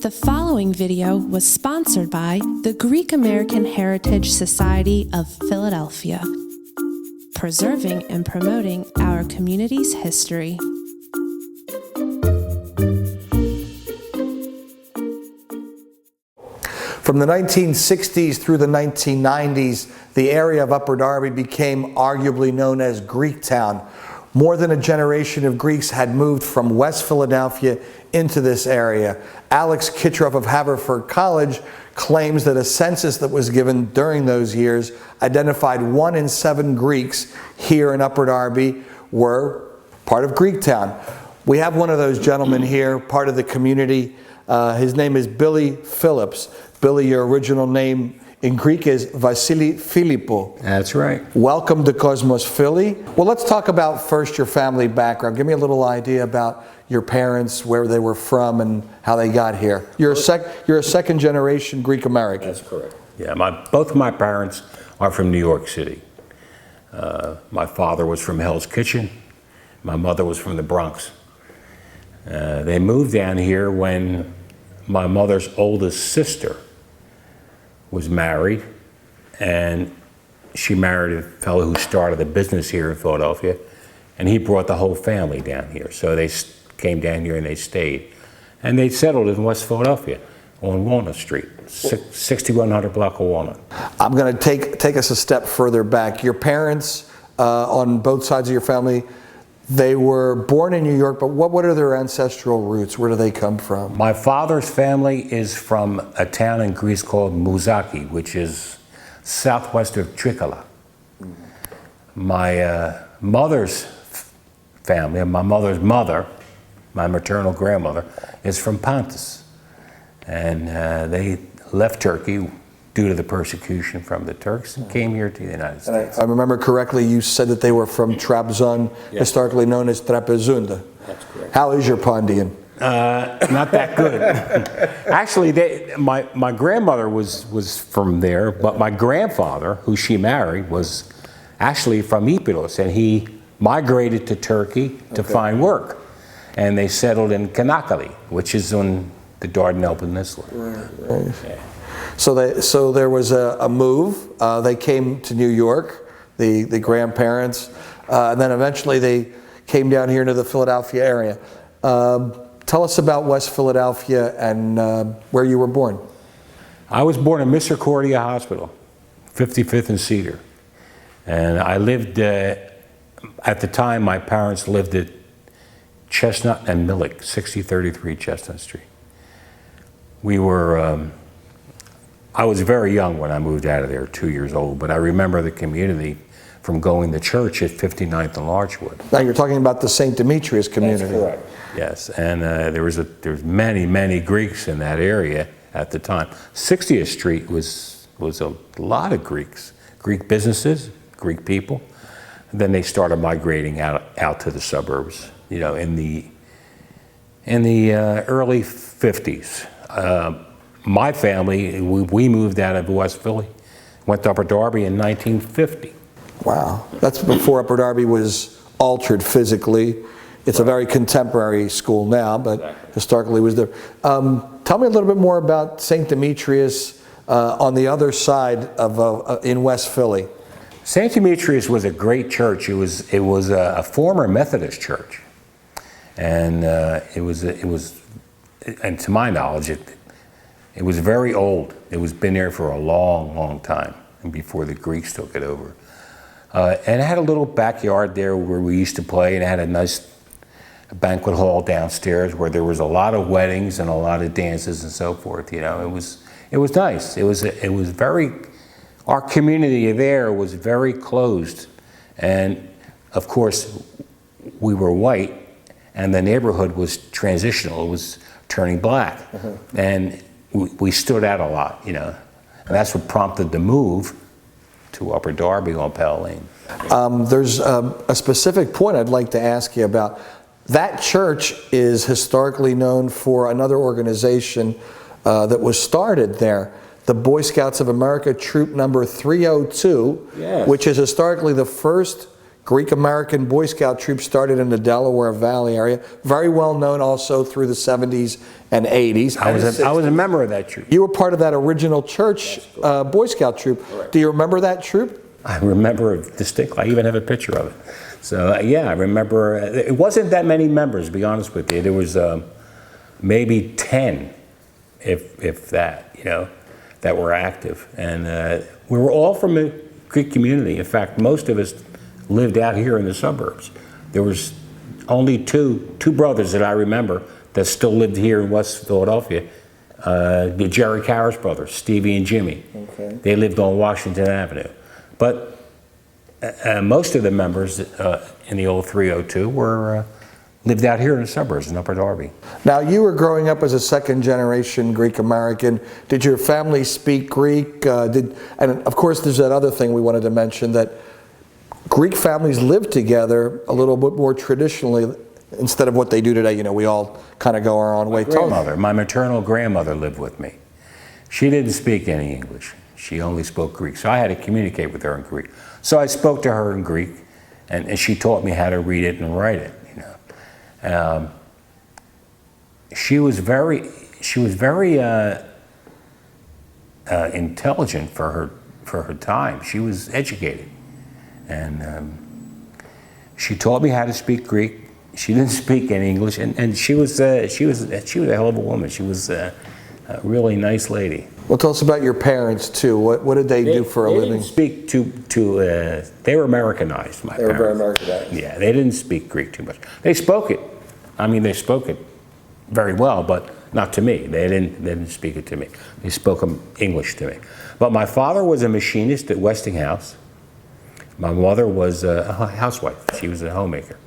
The following video was sponsored by the Greek American Heritage Society of Philadelphia, preserving and promoting our community's history. From the 1960s through the 1990s, the area of Upper Darby became arguably known as Greektown. More than a generation of Greeks had moved from West Philadelphia into this area. Alex Kitroff of Haverford College claims that a census that was given during those years identified 1 in 7 Greeks here in Upper Darby were part of Greektown. We have one of those gentlemen here, part of the community. His name is Billy Phillips. Billy, your original name in Greek is Vasili Philippou. That's right. Welcome to Cosmos Philly. Well, let's talk about first your family background. Give me a little idea about your parents, where they were from, and how they got here. You're a second generation Greek American. That's correct. Yeah, both of my parents are from New York City. My father was from Hell's Kitchen. My mother was from the Bronx. They moved down here when my mother's oldest sister was married, and she married a fellow who started a business here in Philadelphia, and he brought the whole family down here. So they came down here and they stayed. And they settled in West Philadelphia on Walnut Street, 6100 block of Walnut. I'm going to take us a step further back. Your parents, on both sides of your family, they were born in New York, but what are their ancestral roots? Where do they come from? My father's family is from a town in Greece called Mouzaki, which is southwest of Trikala. My mother's family, my mother's mother, my maternal grandmother, is from Pontus. And they left Turkey due to the persecution from the Turks and came here to the United States. I remember correctly, you said that they were from Trabzon, yes, historically known as Trapezunda. That's correct. How is your Pondian? Not that good. Actually, my grandmother was from there, but my grandfather, who she married, was actually from Epirus, and he migrated to Turkey to find work. And they settled in Çanakkale, which is on the Dardanelles Peninsula. Right. Yeah. So there was a move. They came to New York, the grandparents, and then eventually they came down here into the Philadelphia area. Tell us about West Philadelphia and where you were born. I was born in Misericordia Hospital, 55th and Cedar. And I lived, at the time, my parents lived at Chestnut and Millick, 6033 Chestnut Street. We were, I was very young when I moved out of there, 2 years old, but I remember the community from going to church at 59th and Larchwood. Now you're talking about the St. Demetrios community. That's correct. Yes, and there was many Greeks in that area at the time. 60th Street was a lot of Greeks, Greek businesses, Greek people. And then they started migrating out to the suburbs, you know, in the early 50s. My family, we moved out of West Philly, went to Upper Darby in 1950. Wow, that's before Upper Darby was altered physically. It's a very contemporary school now, but historically it was there. Tell me a little bit more about St. Demetrios on the other side of in West Philly. St. Demetrios was a great church. It was a former Methodist church, and and to my knowledge, it was very old. It was been there for a long time, and before the Greeks took it over. And it had a little backyard there where we used to play, and it had a nice banquet hall downstairs where there was a lot of weddings and a lot of dances and so forth. You know, it was nice. It was very. Our community there was very closed, and of course, we were white, and the neighborhood was transitional. It was turning black, and we stood out a lot, you know, and that's what prompted the move to Upper Darby on Pell Lane. There's a specific point I'd like to ask you about. That church is historically known for another organization that was started there, the Boy Scouts of America Troop Number 302, yes, which is historically the first Greek American Boy Scout troop started in the Delaware Valley area. Very well known also through the 70s and 80s. I was a member of that troop. You were part of that original church Boy Scout troop. Correct. Do you remember that troop? I remember it distinctly. I even have a picture of it. So yeah, I remember. It wasn't that many members, to be honest with you. There was maybe 10, if that, that were active. And we were all from a Greek community. In fact, most of us lived out here in the suburbs. There was only two brothers that I remember that still lived here in West Philadelphia. The Jerry Carrish brothers, Stevie and Jimmy. Okay. They lived on Washington Avenue. But most of the members in the old 302 lived out here in the suburbs in Upper Darby. Now, you were growing up as a second-generation Greek American. Did your family speak Greek? And of course, there's that other thing we wanted to mention, that Greek families lived together a little bit more traditionally instead of what they do today. We all kind of go our own way. My maternal grandmother lived with me. She didn't speak any English. She only spoke Greek, so I had to communicate with her in Greek. So I spoke to her in Greek, and she taught me how to read it and write it. She was very intelligent for her time. She was educated, and she taught me how to speak Greek. She didn't speak any English, and she was a hell of a woman. She was a really nice lady. Well, tell us about your parents too. What did they do for a living? They didn't speak they were Americanized, my parents. They were very Americanized. Yeah, they didn't speak Greek too much. They spoke it. I mean, they spoke it very well, but not to me. They didn't speak it to me. They spoke English to me. But my father was a machinist at Westinghouse. My mother was a housewife. She was a homemaker.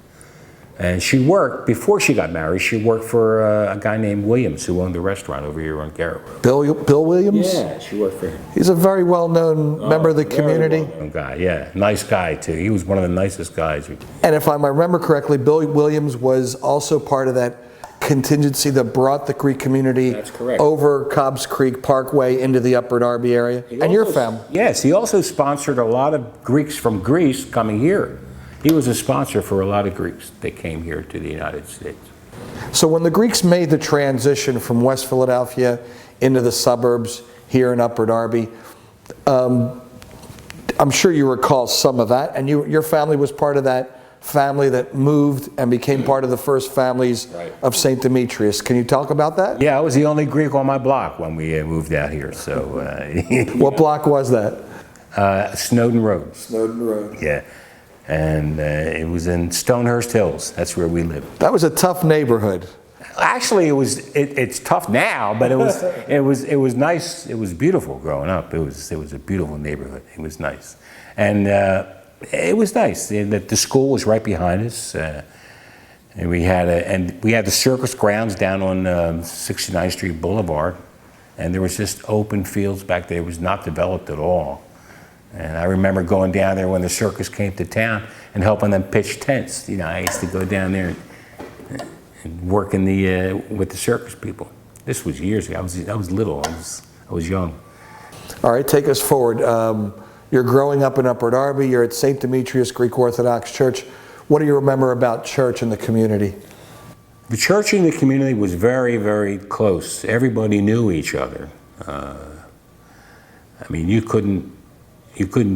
And she worked, before she got married, she worked for a guy named Williams, who owned the restaurant over here on Garrett Road. Bill Williams? Yeah, she worked for him. He's a very well-known member of the community. Well-known guy, yeah. Nice guy, too. He was one of the nicest guys. And if I remember correctly, Bill Williams was also part of that contingency that brought the Greek community over Cobbs Creek Parkway into the Upper Darby area. And your family. Yes, he also sponsored a lot of Greeks from Greece coming here. He was a sponsor for a lot of Greeks that came here to the United States. So when the Greeks made the transition from West Philadelphia into the suburbs here in Upper Darby, I'm sure you recall some of that, and your family was part of that family that moved and became part of the first families of St. Demetrios. Can you talk about that? Yeah, I was the only Greek on my block when we moved out here. So, what block was that? Snowden Road. Snowden Road. Yeah. And it was in Stonehurst Hills. That's where we lived. That was a tough neighborhood. Actually, it's tough now, but it was nice. It was beautiful growing up. It was a beautiful neighborhood. It was nice, and it was nice. The school was right behind us, and we had the circus grounds down on 69th Street Boulevard, and there was just open fields back there. It was not developed at all. And I remember going down there when the circus came to town and helping them pitch tents. I used to go down there and work with the circus people. This was years ago. I was little. I was young. All right, take us forward. You're growing up in Upper Darby. You're at St. Demetrios Greek Orthodox Church. What do you remember about church in the community? The church in the community was very, very close. Everybody knew each other. I mean, you couldn't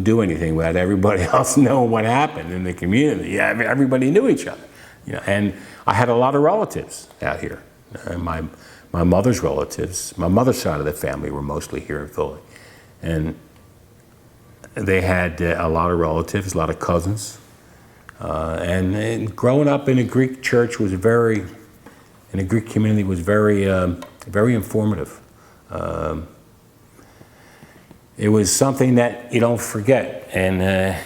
do anything without everybody else knowing what happened in the community. Yeah, everybody knew each other. And I had a lot of relatives out here. My mother's relatives, my mother's side of the family were mostly here in Philly. And they had a lot of relatives, a lot of cousins. And growing up in a Greek church in a Greek community was very, very informative. It was something that you don't forget. And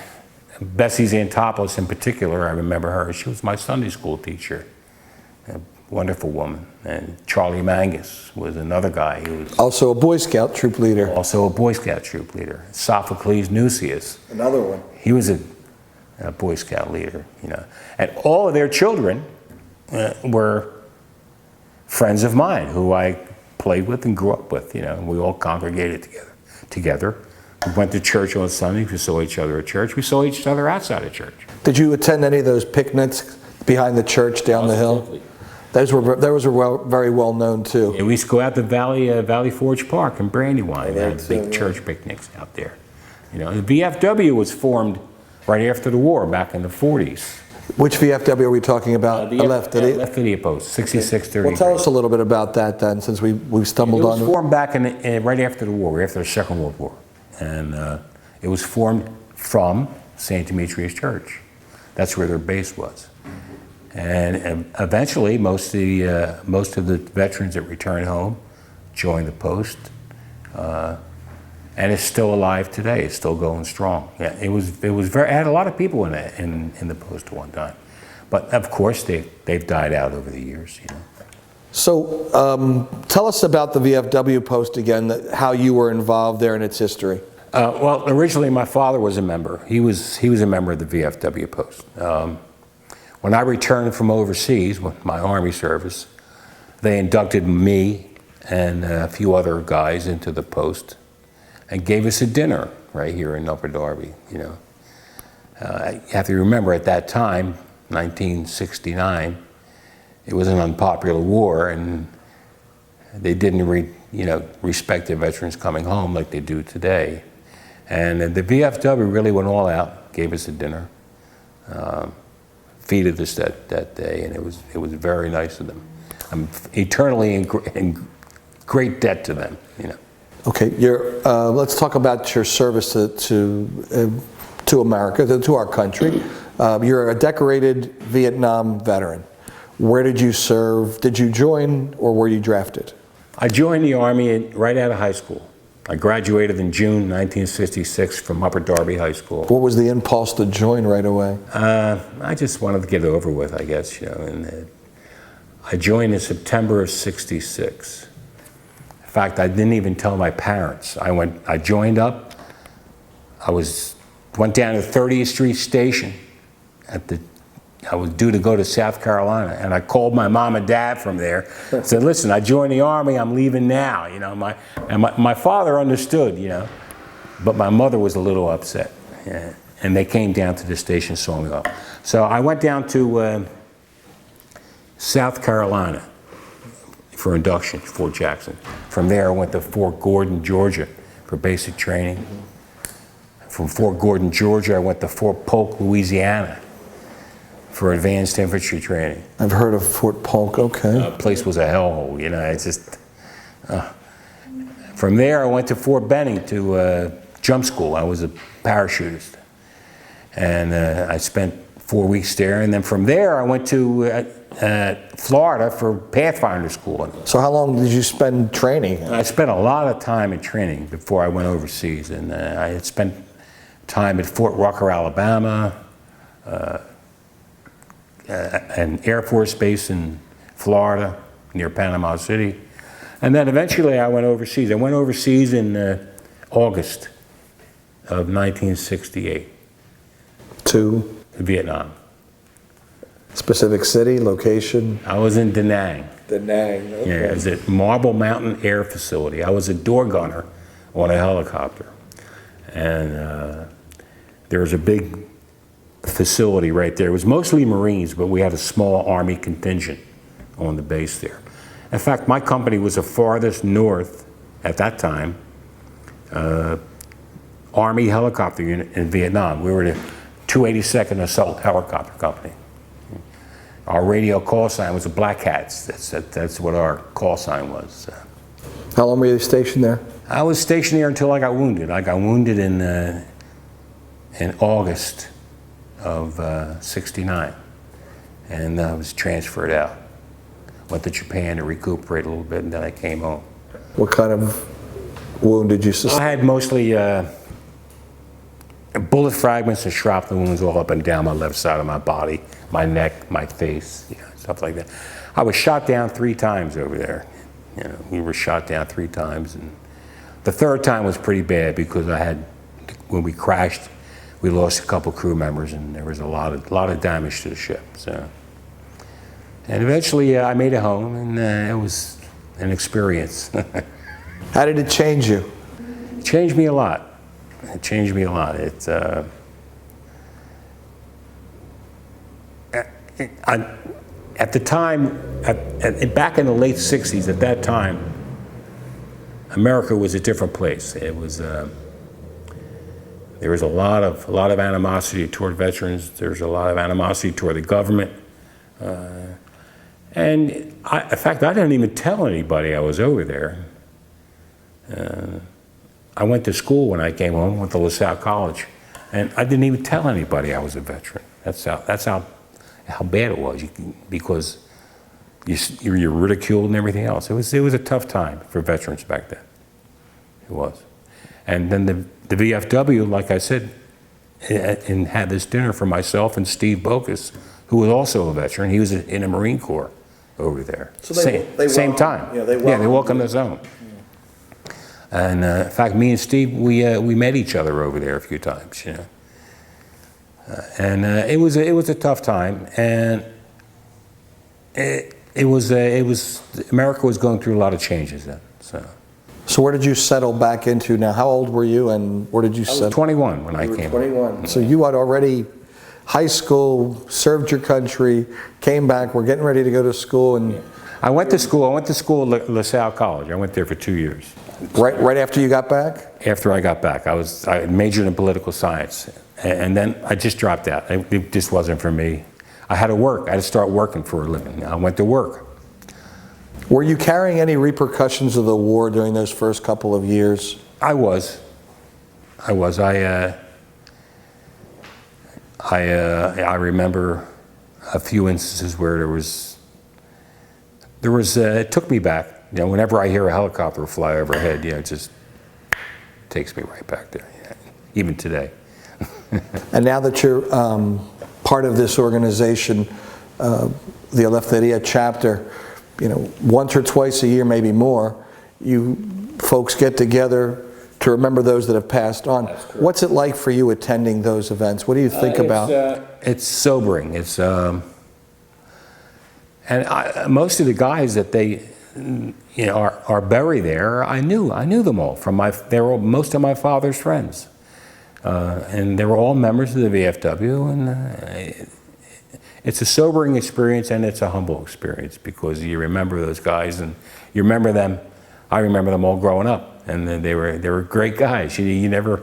Bessie Xantopoulos in particular, I remember her. She was my Sunday school teacher. A wonderful woman. And Charlie Mangus was another guy. He was also a Boy Scout troop leader. Also a Boy Scout troop leader. Sophocles Nucius. Another one. He was a Boy Scout leader. And all of their children were friends of mine who I played with and grew up with. We all congregated together. We went to church on Sundays. We saw each other at church. We saw each other outside of church. Did you attend any of those picnics behind the church down the hill? Absolutely. Those were very well known too. Yeah, we used to go out to Valley Forge Park in Brandywine. They had big yeah. church picnics out there. You know, the VFW was formed right after the war, back in the 40s. Which VFW are we talking about? Left idiot post, 6630. Well, tell us a little bit about that then, since we've stumbled on It was formed back right after the war, after the Second World War. And it was formed from St. Demetrios Church. That's where their base was. And eventually, most of the veterans that returned home joined the post. And it's still alive today. It's still going strong. Yeah, it had a lot of people in it in the post at one time, but of course they've died out over the years. You know. So tell us about the VFW post again. How you were involved there and its history. Well, originally my father was a member. He was a member of the VFW post. When I returned from overseas with my Army service, they inducted me and a few other guys into the post, and gave us a dinner right here in Upper Darby. You know, you have to remember at that time, 1969, it was an unpopular war, and they didn't respect the veterans coming home like they do today. And the VFW really went all out, gave us a dinner, feted us that day, and it was very nice of them. I'm eternally in great debt to them. You know. Okay, let's talk about your service to America, to our country. You're a decorated Vietnam veteran. Where did you serve? Did you join, or were you drafted? I joined the Army right out of high school. I graduated in June 1966 from Upper Darby High School. What was the impulse to join right away? I just wanted to get it over with, I guess, you know. And I joined in September of '66. In fact, I didn't even tell my parents. I joined up. Went down to 30th Street Station. I was due to go to South Carolina, and I called my mom and dad from there. Said, "Listen, I joined the Army. I'm leaving now." You know, my father understood, you know, but my mother was a little upset. Yeah. And they came down to the station, saw me off. So I went down to South Carolina for induction, Fort Jackson. From there, I went to Fort Gordon, Georgia, for basic training. From Fort Gordon, Georgia, I went to Fort Polk, Louisiana, for advanced infantry training. I've heard of Fort Polk. Okay. The place was a hellhole, you know. It's just. From there, I went to Fort Benning to jump school. I was a parachutist, and I spent 4 weeks there. And then from there, I went to Florida for Pathfinder school. So how long did you spend training? I spent a lot of time in training before I went overseas, and I had spent time at Fort Rucker, Alabama, an Air Force base in Florida near Panama City, and then eventually I went overseas. I went overseas in August of 1968 to Vietnam. Specific city, location? I was in Da Nang. Da Nang, okay. Yeah, it was at Marble Mountain Air Facility. I was a door gunner on a helicopter. And there was a big facility right there. It was mostly Marines, but we had a small Army contingent on the base there. In fact, my company was the farthest north, at that time, Army helicopter unit in Vietnam. We were the 282nd Assault Helicopter Company. Our radio call sign was the Black Hats. That's what our call sign was. How long were you stationed there? I was stationed there until I got wounded. I got wounded in August of '69, and I was transferred out. Went to Japan to recuperate a little bit, and then I came home. What kind of wound did you sustain? I had mostly bullet fragments and shrapnel wounds all up and down my left side of my body, my neck, my face, you know, stuff like that. I was shot down 3 times over there. You know, we were shot down 3 times, and the third time was pretty bad because when we crashed, we lost a couple crew members, and there was a lot of damage to the ship. So, and eventually I made it home, and it was an experience. How did it change you? It changed me a lot. It changed me a lot. At the time, back in the late 60s, at that time, America was a different place. It was, there was a lot of animosity toward veterans. There was a lot of animosity toward the government. And in fact, I didn't even tell anybody I was over there. I went to school when I came home, went to LaSalle College, and I didn't even tell anybody I was a veteran. That's how bad it was, because you're ridiculed and everything else. It was a tough time for veterans back then. It was. And then the VFW, like I said, and had this dinner for myself and Steve Bocas, who was also a veteran. He was in the Marine Corps over there. So same time. Yeah, they welcomed us home. And in fact, me and Steve, we met each other over there a few times, you know. And it was a tough time, and America was going through a lot of changes then. So where did you settle back into now? How old were you, and where did you settle? I was 21 when I came. 21. So you had already high school, served your country, came back. We're getting ready to go to school, and I went to school at LaSalle College. I went there for 2 years. Right after you got back? After I got back, I majored in political science, and then I just dropped out. It just wasn't for me. I had to work. I had to start working for a living. I went to work. Were you carrying any repercussions of the war during those first couple of years? I was. I remember a few instances where it took me back. You know, whenever I hear a helicopter fly overhead, it just takes me right back there, even today. And now that you're part of this organization, the Eleftheria chapter, once or twice a year, maybe more, you folks get together to remember those that have passed on. What's it like for you attending those events? What do you think about? It's sobering. It's most of the guys that they are buried there, I knew them all they were most of my father's friends, and they were all members of the VFW, and it's a sobering experience, and it's a humble experience, because you remember those guys, and you remember them. I remember them all growing up, and they were great guys. You never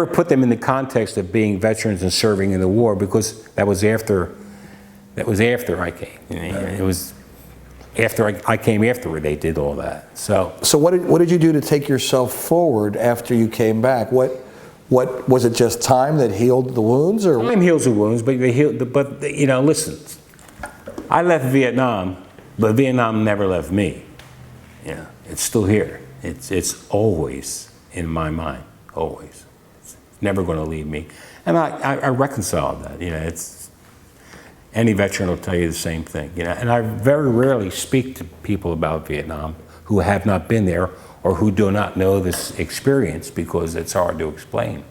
put them in the context of being veterans and serving in the war, because that was after I came. It was after I came afterward they did all that. So what did you do to take yourself forward after you came back? What was it? Just time that healed the wounds, or time heals the wounds? But listen, I left Vietnam, but Vietnam never left me. It's still here. It's always in my mind. Always. It's never going to leave me, and I reconciled that. Any veteran will tell you the same thing. And I very rarely speak to people about Vietnam who have not been there or who do not know this experience, because it's hard to explain.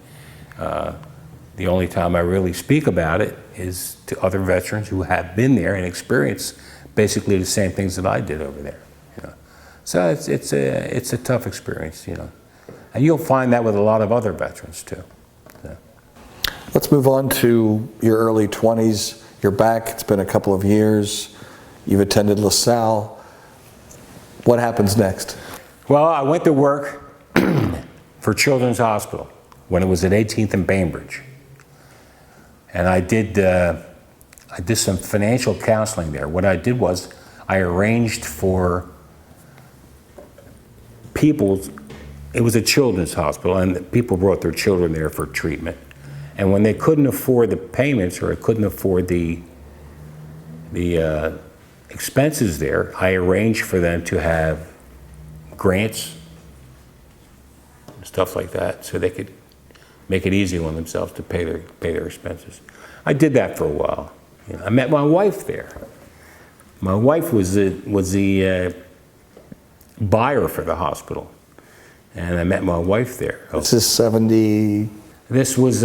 The only time I really speak about it is to other veterans who have been there and experienced basically the same things that I did over there. So it's a tough experience, and you'll find that with a lot of other veterans too. Let's move on to your early 20s. You're back. It's been a couple of years. You've attended LaSalle. What happens next? Well, I went to work for Children's Hospital when it was at 18th and Bainbridge, and I did some financial counseling there. What I did was I arranged for people. It was a children's hospital, and people brought their children there for treatment. And when they couldn't afford the payments, or couldn't afford the expenses there, I arranged for them to have grants, stuff like that, so they could make it easy on themselves to pay their expenses. I did that for a while. I met my wife there. My wife was the buyer for the hospital, and I met my wife there. This is 70. This was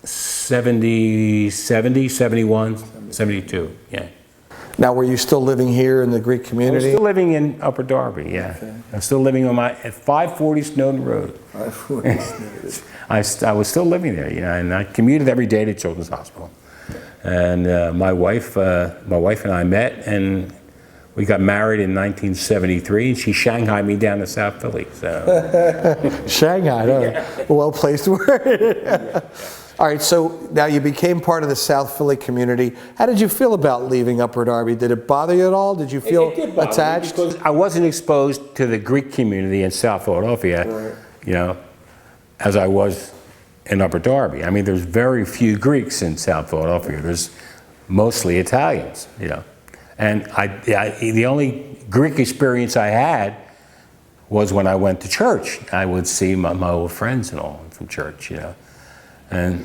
70, 71, 72, yeah. Now, were you still living here in the Greek I was community? still living in Upper Darby, yeah. Okay. I'm still living on at 540 Snowden Road. I was still living there, and I commuted every day to Children's Hospital. And my wife and I met, and we got married in 1973, and she shanghaied me down to South Philly. So. Shanghai, Yeah. well-placed word. All right, so now you became part of the South Philly community. How did you feel about leaving Upper Darby? Did it bother you at all? Did you feel It did bother me attached? because I wasn't exposed to the Greek community in South Philadelphia, Right. As I was in Upper Darby. I mean, there's very few Greeks in South Philadelphia. There's mostly Italians, And the only Greek experience I had was when I went to church. I would see my old friends and all from church, And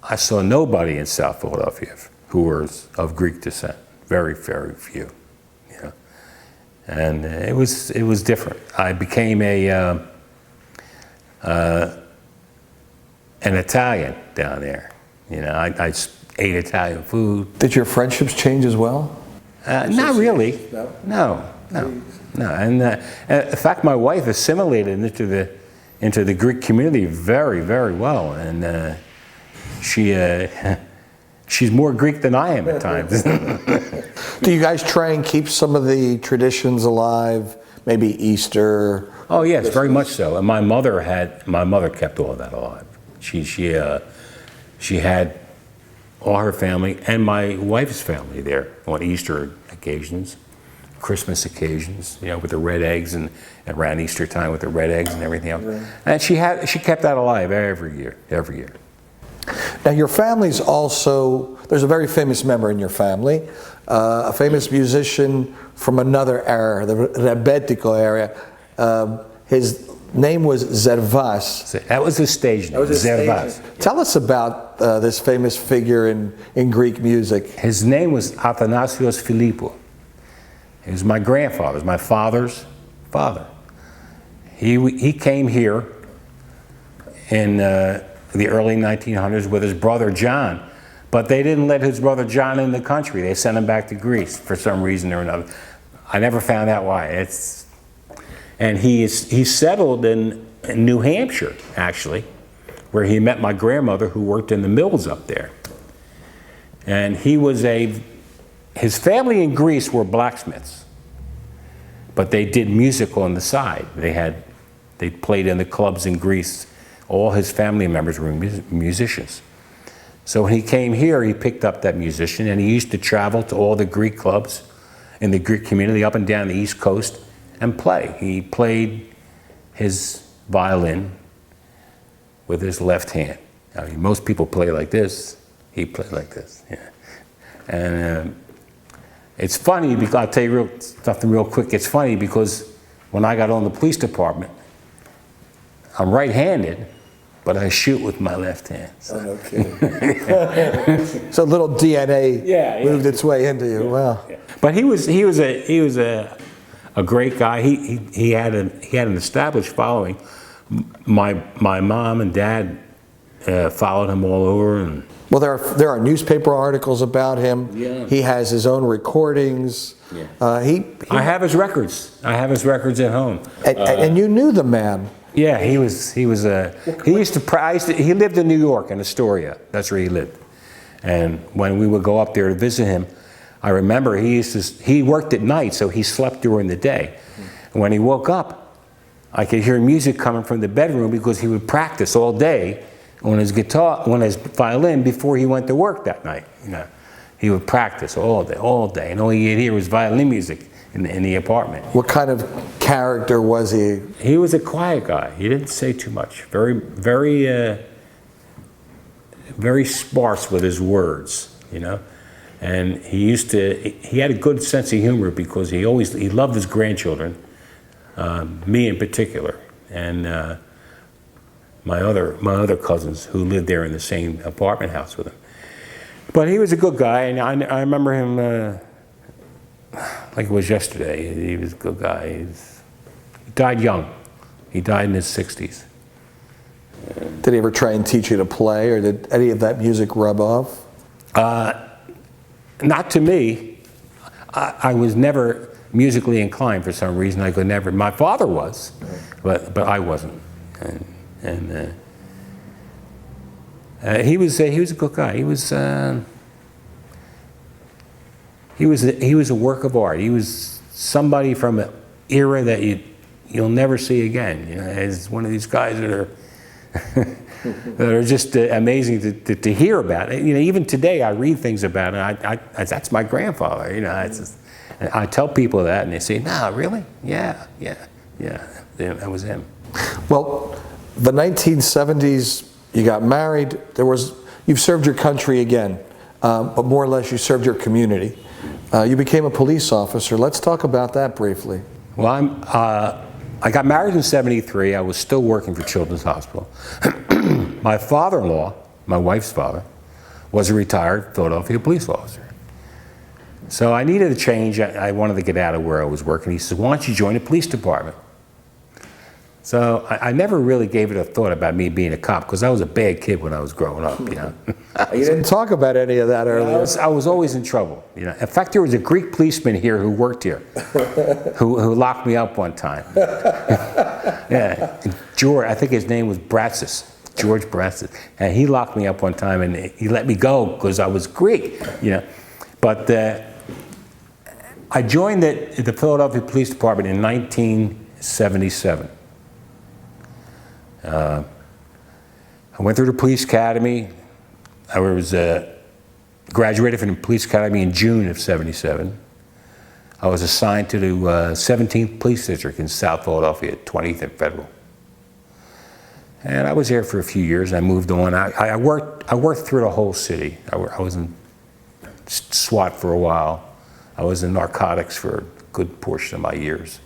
I saw nobody in South Philadelphia who was of Greek descent. Very, very few, And it was different. I became an Italian down there. I ate Italian food. Did your friendships change as well? Not really. No. And in fact, my wife assimilated into the Greek community very, very well, and she's more Greek than I am at times. Do you guys try and keep some of the traditions alive? Maybe Easter? Oh yes, very much so. And my mother kept all of that alive. She had all her family and my wife's family there on Easter occasions, Christmas occasions, with the red eggs and around Easter time with the red eggs and everything else. And she kept that alive every year. Now your family's also, there's a very famous member in your family, a famous musician from another era, the Rebetiko area. His name was Zervas. That was his stage name, Zervas. Tell us about this famous figure in Greek music. His name was Athanasios Philippou. He was my grandfather's, my father's father. He came here in the early 1900s with his brother John, but they didn't let his brother John in the country. They sent him back to Greece for some reason or another. I never found out why. And he settled in New Hampshire, actually, where he met my grandmother who worked in the mills up there. And his family in Greece were blacksmiths, but they did music on the side. They played in the clubs in Greece. All his family members were musicians. So when he came here, he picked up that musician, and he used to travel to all the Greek clubs in the Greek community up and down the East Coast and play. He played his violin with his left hand. I mean, most people play like this. He played like this. And it's funny because I'll tell you something real quick. It's funny because when I got on the police department, I'm right-handed, but I shoot with my left hand. So. Oh, no kidding. So a little DNA moved its way into you. Wow. Yeah. But he was a great guy. He had an established following. My mom and dad followed him all over. And well, there are newspaper articles about him. Yeah. He has his own recordings. Yeah. I have his records. I have his records at home. And you knew the man. Yeah, he used to he lived in New York, in Astoria. That's where he lived. And when we would go up there to visit him, I remember he worked at night, so he slept during the day. And when he woke up, I could hear music coming from the bedroom because he would practice all day on his violin before he went to work that night. He would practice all day, and all you'd hear was violin music in the apartment. What kind of character was he? He was a quiet guy. He didn't say too much. Very, very, very sparse with his words, And he had a good sense of humor because he loved his grandchildren, me in particular, and my other cousins who lived there in the same apartment house with him. But he was a good guy, and I remember him like it was yesterday. He was a good guy. He died young. He died in his 60s. Did he ever try and teach you to play, or did any of that music rub off? Not to me. I was never musically inclined for some reason. I could never. My father was, but I wasn't. And he was a good guy. He was a work of art. He was somebody from an era that you'll never see again. You know, as one of these guys that are that are just amazing to hear about. You know, even today I read things about it. That's my grandfather. You know, I tell people that, and they say, "No, really? Yeah, that was him." Well, the 1970s, you got married. You've served your country again, but more or less you served your community. You became a police officer. Let's talk about that briefly. Well, I got married in '73. I was still working for Children's Hospital. My father-in-law, my wife's father, was a retired Philadelphia police officer. So I needed a change. I wanted to get out of where I was working. He said, "Why don't you join the police department?" So I never really gave it a thought about me being a cop, because I was a bad kid when I was growing up. You know, you didn't talk about any of that earlier. I was always in trouble. You know, in fact, there was a Greek policeman here who worked here, who locked me up one time. Yeah, George. I think his name was Bratsis, George Bratsis, and he locked me up one time, and he let me go because I was Greek. You know, but I joined the Philadelphia Police Department in 1977. I went through the police academy. I was graduated from the police academy in June of '77. I was assigned to the 17th Police District in South Philadelphia, 20th and Federal. And I was there for a few years. I moved on. I worked through the whole city. I was in SWAT for a while. I was in narcotics for a good portion of my years.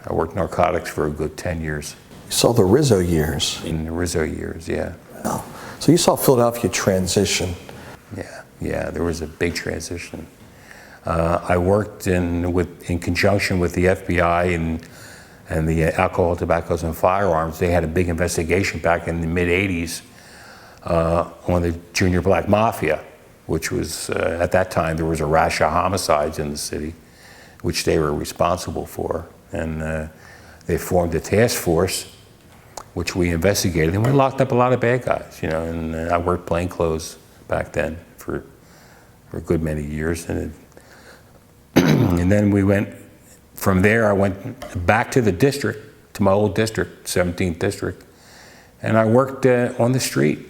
I worked narcotics for a good 10 years. You saw the Rizzo years. In the Rizzo years, yeah. Wow. So you saw Philadelphia transition. Yeah, there was a big transition. I worked in conjunction with the FBI and the Alcohol, Tobaccos, and Firearms. They had a big investigation back in the mid-'80s on the Junior Black Mafia, which was, at that time, there was a rash of homicides in the city, which they were responsible for. And they formed a task force, which we investigated, and we locked up a lot of bad guys, you know, and I worked plainclothes back then for a good many years. And then we went, from there I went back to the district, to my old district, 17th district, and I worked on the street,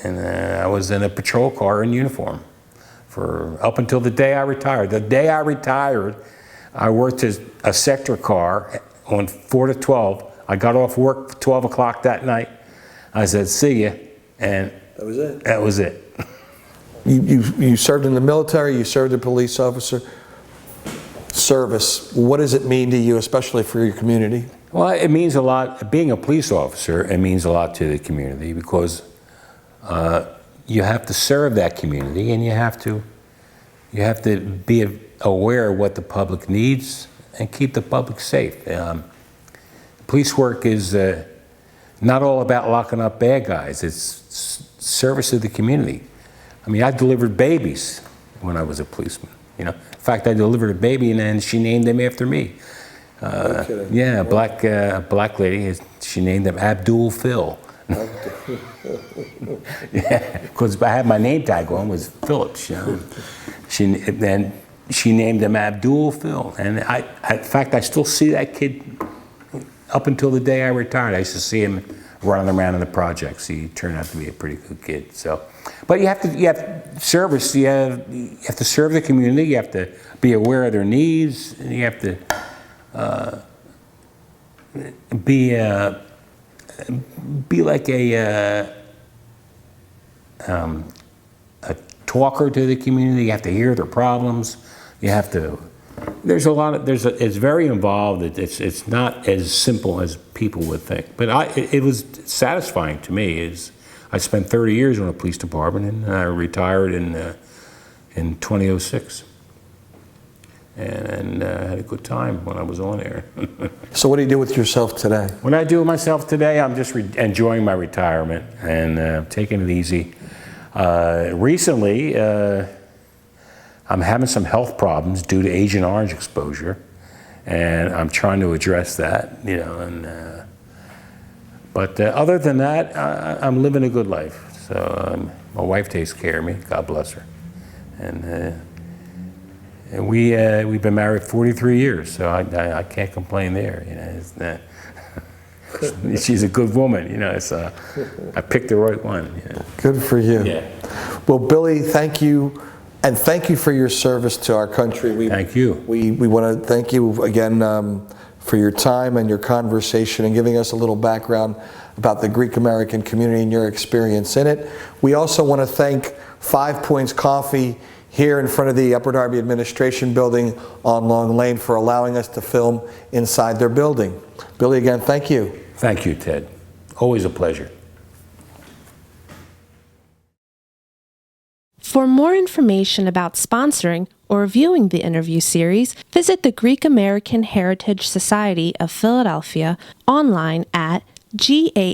and I was in a patrol car in uniform for up until the day I retired. The day I retired, I worked as a sector car on 4 to 12. I got off work at 12 o'clock that night. I said, "See ya," and that was it. That was it. You served in the military, you served as a police officer. Service, what does it mean to you, especially for your community? Well, it means a lot. Being a police officer, it means a lot to the community, because you have to serve that community, and you have to be aware of what the public needs and keep the public safe. Police work is not all about locking up bad guys. It's service to the community. I mean, I delivered babies when I was a policeman. You know, in fact, I delivered a baby, and then she named him after me. Yeah, a black lady. She named him Abdul Phil. Yeah, because I had my name tag on, was Phillips. You know, she named him Abdul Phil, and in fact, I still see that kid. Up until the day I retired, I used to see him running around in the projects. He turned out to be a pretty good kid. So, but you have service. You have to serve the community. You have to be aware of their needs, and you have to be like a talker to the community. You have to hear their problems. You have to. It's very involved. It's not as simple as people would think. But it was satisfying to me. I spent 30 years in the police department, and I retired in 2006. And had a good time when I was on there. So what do you do with yourself today? What I do with myself today, I'm just enjoying my retirement and taking it easy. Recently, I'm having some health problems due to Agent Orange exposure, and I'm trying to address that, you know. And but other than that, I'm living a good life. So my wife takes care of me. God bless her. And we've been married 43 years, so I can't complain there. You know, she's a good woman. You know, I picked the right one. You know. Good for you. Yeah. Well, Billy, thank you, and thank you for your service to our country. Thank you. We want to thank you again for your time and your conversation and giving us a little background about the Greek American community and your experience in it. We also want to thank 5 Points Coffee here in front of the Upper Darby Administration Building on Long Lane for allowing us to film inside their building. Billy, again, thank you. Thank you, Ted. Always a pleasure. For more information about sponsoring or viewing the interview series, visit the Greek American Heritage Society of Philadelphia online at gahsp.org.